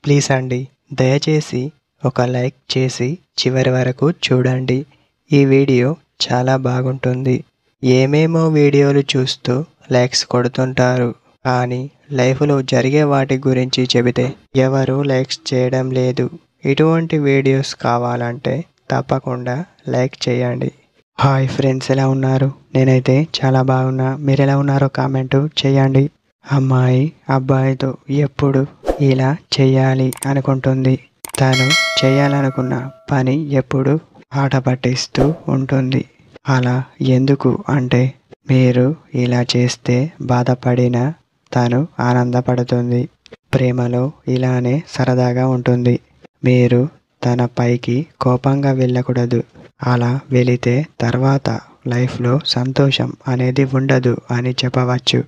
Please అండి, దయచేసి ఒక లైక్ చేసి చివరి వరకు చూడండి. ఈ వీడియో చాలా బాగుంటుంది. ఏమేమో వీడియోలు చూస్తూ లైక్స్ కొడుతుంటారు, కానీ లైఫ్లో జరిగే వాటి గురించి చెబితే ఎవరు లైక్స్ చేయడం లేదు. ఇటువంటి వీడియోస్ కావాలంటే తప్పకుండా లైక్ చేయండి. హాయ్ ఫ్రెండ్స్, ఎలా ఉన్నారు? నేనైతే చాలా బాగున్నా. మీరు ఎలా ఉన్నారో కామెంట్ చేయండి. అమ్మాయి అబ్బాయితో ఎప్పుడు ఇలా చేయాలి అనుకుంటుంది. తను చేయాలనుకున్న పని ఎప్పుడు ఆట పట్టిస్తూ ఉంటుంది. అలా ఎందుకు అంటే, మీరు ఇలా చేస్తే బాధపడిన తను ఆనందపడుతుంది. ప్రేమలో ఇలానే సరదాగా ఉంటుంది. మీరు తన పైకి కోపంగా వెళ్ళకూడదు. అలా వెళితే తర్వాత లైఫ్లో సంతోషం అనేది ఉండదు అని చెప్పవచ్చు.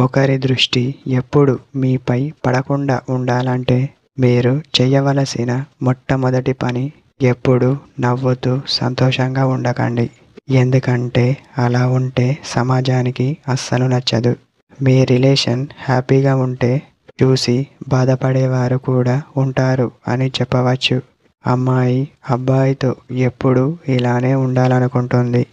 ఒకరి దృష్టి ఎప్పుడు మీపై పడకుండా ఉండాలంటే మీరు చేయవలసిన మొట్టమొదటి పని ఎప్పుడు నవ్వుతూ సంతోషంగా ఉండకండి. ఎందుకంటే అలా ఉంటే సమాజానికి అస్సలు నచ్చదు. మీ రిలేషన్ హ్యాపీగా ఉంటే చూసి బాధపడేవారు కూడా ఉంటారు అని చెప్పవచ్చు. అమ్మాయి అబ్బాయితో ఎప్పుడు ఇలానే ఉండాలనుకుంటుంది.